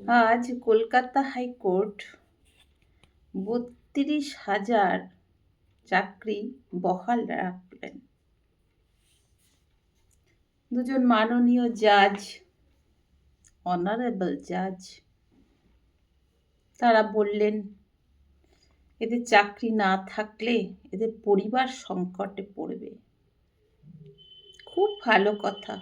আজ কলকাতা হাইকোর্ট ৩২,০০০ চাকরি বহাল রাখলেন। দুজন মাননীয় জাজ, অনারেবল জাজ, তারা বললেন এদের চাকরি না থাকলে এদের পরিবার সংকটে পড়বে। খুব ভালো কথা।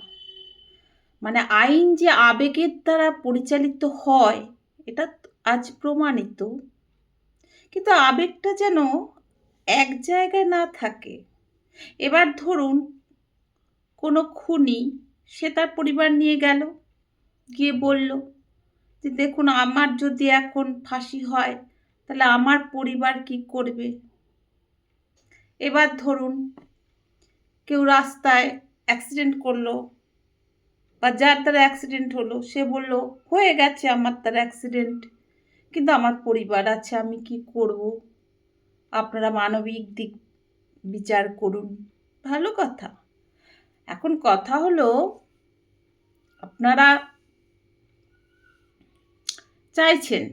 মানে আইন যে আবেগের দ্বারা পরিচালিত হয় এটা আজ প্রমাণিত, কিন্তু আবেগটা যেন এক জায়গায় না থাকে। এবার ধরুন কোনো খুনি, সে তার পরিবার নিয়ে গেল, গিয়ে বলল যে দেখুন আমার যদি এখন ফাঁসি হয় তাহলে আমার পরিবার কি করবে। এবার ধরুন কেউ রাস্তায় অ্যাক্সিডেন্ট করলো, বা যার দ্বারা অ্যাক্সিডেন্ট হলো সে বলল হয়ে গেছে আমার দ্বারা অ্যাক্সিডেন্ট, কিন্তু আমার পরিবার আছে, আমি কি করব, আপনারা মানবিক দিক বিচার করুন। ভালো কথা। এখন কথা হলো আপনারা চাইছেন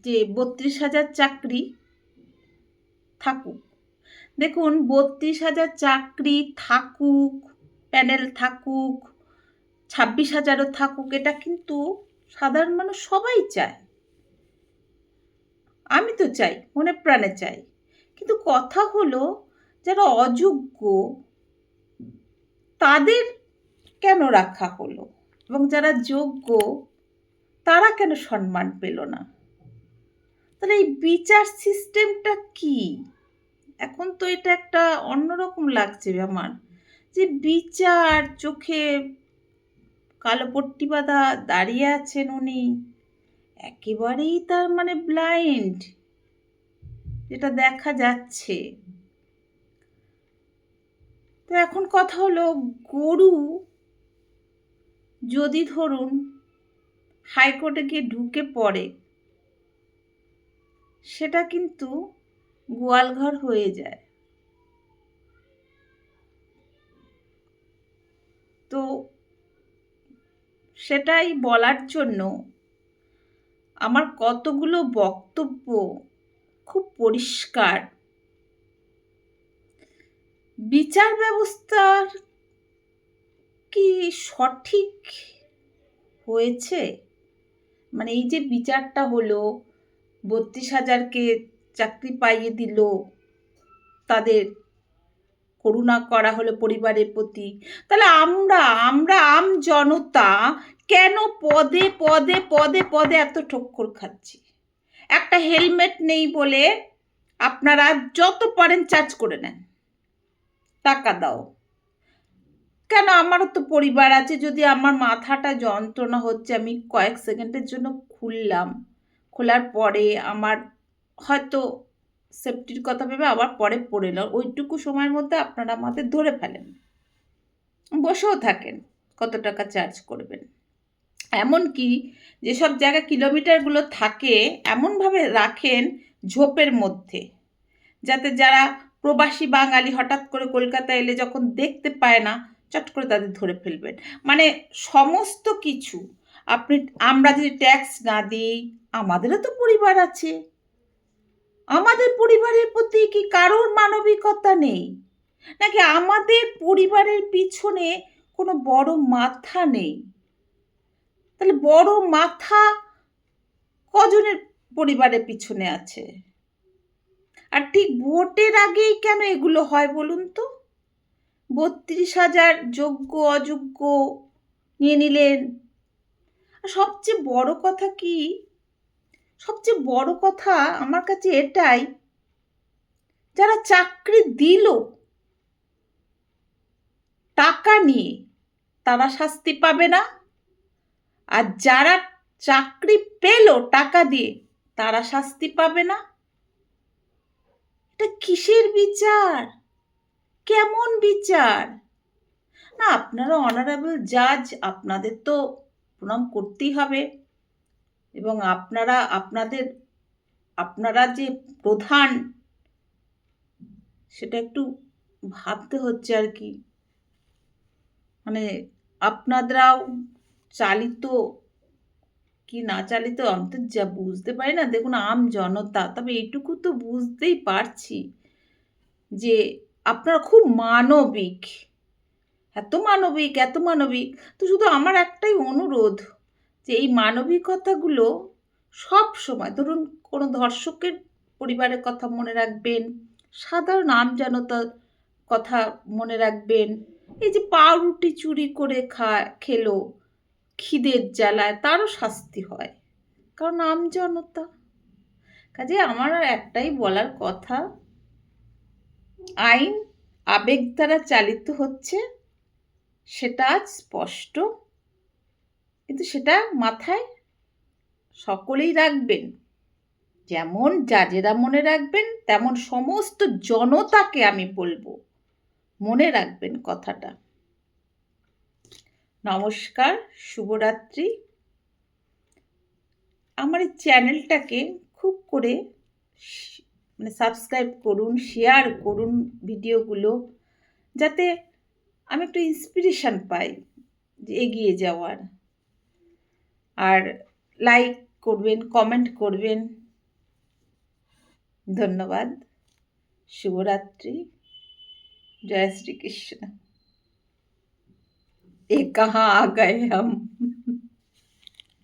যে ৩২,০০০ চাকরি থাকুক। দেখুন ৩২,০০০ চাকরি থাকুক, প্যানেল থাকুক, ২৬,০০০ও থাকুক, এটা কিন্তু সাধারণ মানুষ সবাই চায়। আমি তো চাই, মনে প্রাণে চাই। কিন্তু কথা হলো যারা অযোগ্য তাদের কেন রাখা হলো, এবং যারা যোগ্য তারা কেন সম্মান পেল না? তাহলে এই বিচার সিস্টেমটা কি? এখন তো এটা একটা অন্যরকম লাগছে আমার, যে বিচার, চোখে কালো পট্টি বাঁধা দাঁড়িয়ে আছেন উনি, একেবারেই তার মানে ব্লাইন্ড, যেটা দেখা যাচ্ছে। তো এখন কথা হলো গরু যদি ধরুন হাইকোর্টে গিয়ে ঢুকে পড়ে, সেটা কিন্তু গোয়ালঘর হয়ে যায়। তো সেটাই বলার জন্য আমার কতগুলো বক্তব্য খুব পরিষ্কার। বিচার ব্যবস্থার কি সঠিক হয়েছে? মানে এই যে বিচারটা হলো, ৩২,০০০কে চাকরি পাইয়ে দিল, তাদের করুণা করা হলো পরিবারের প্রতি, তাহলে আমরা আমরা আম জনতা কেন পদে পদে পদে পদে এত ঠক্কর খাচ্ছি? একটা হেলমেট নেই বলে আপনারা যত পারেন চার্জ করে নেন, টাকা দাও। কেন? আমারও তো পরিবার আছে। যদি আমার মাথাটা যন্ত্রণা হচ্ছে, আমি কয়েক সেকেন্ডের জন্য খুললাম, খোলার পরে আমার হয়তো সেফটির কথা ভেবে আবার পরে পড়ে এলাম, ওইটুকু সময়ের মধ্যে আপনারা আমাদের ধরে ফেলেন, বসেও থাকেন, কত টাকা চার্জ করবেন। এমনকি যেসব জায়গা কিলোমিটারগুলো থাকে এমনভাবে রাখেন ঝোপের মধ্যে, যাতে যারা প্রবাসী বাঙালি হঠাৎ করে কলকাতা এলে যখন দেখতে পায় না, চট করে তাদের ধরে ফেলবেন। মানে সমস্ত কিছু আমরা যদি ট্যাক্স না দিই, আমাদেরও তো পরিবার আছে, আমাদের পরিবারের প্রতি কি কারোর মানবিকতা নেই? নাকি আমাদের পরিবারের পিছনে কোনো বড় মাথা নেই? তাহলে বড় মাথা কজনের পরিবারের পিছনে আছে? আর ঠিক ভোটের আগেই কেন এগুলো হয় বলুন তো? ৩২,০০০ যোগ্য অযোগ্য নিয়ে নিলেন। আর সবচেয়ে বড় কথা কি, সবচেয়ে বড় কথা আমার কাছে এটাই, যারা চাকরি দিল টাকা নিয়ে তারা শাস্তি পাবে না, আর যারা চাকরি পেল টাকা দিয়ে তারা শাস্তি পাবে না। এটা কিসের বিচার? কেমন বিচার? না, আপনারা অনারেবল জাজ, আপনাদের তো প্রণাম করতেই হবে, এবং আপনারা যে প্রধান, সেটা একটু ভাবতে হচ্ছে আর কি। মানে আপনারাও চালিত কি না চালিত অন্তর যা বুঝতে পারি না, দেখুন আম জনতা, তবে এইটুকু তো বুঝতেই পারছি যে আপনারা খুব মানবিক, এত মানবিক, এত মানবিক। তো শুধু আমার একটাই অনুরোধ যে এই মানবিকতাগুলো সব সময়, ধরুন কোনো ধর্ষকের পরিবারের কথা মনে রাখবেন, সাধারণ আমজনতার কথা মনে রাখবেন, এই যে পাউরুটি চুরি করে খেলো খিদের জ্বালায়, তারও শাস্তি হয়, কারণ আমজনতা। কাজে আমার আর একটাই বলার কথা, আইন আবেগ দ্বারা চালিত হচ্ছে, সেটা আজ স্পষ্ট, কিন্তু সেটা মাথায় সকলেই রাখবেন। যেমন জাজেরা মনে রাখবেন, তেমন সমস্ত জনতাকে আমি বলবো মনে রাখবেন কথাটা। নমস্কার, শুভরাত্রি। আমার এই চ্যানেলটাকে খুব করে সাবস্ক্রাইব করুন, শেয়ার করুন ভিডিওগুলো, যাতে আমি একটু ইন্সপিরেশন পাই যে এগিয়ে যাওয়ার। আর লাইক করবেন, কমেন্ট করবেন। ধন্যবাদ। শুভরাত্রি। जय श्री कृष्ण। ये कहाँ आ गए हम।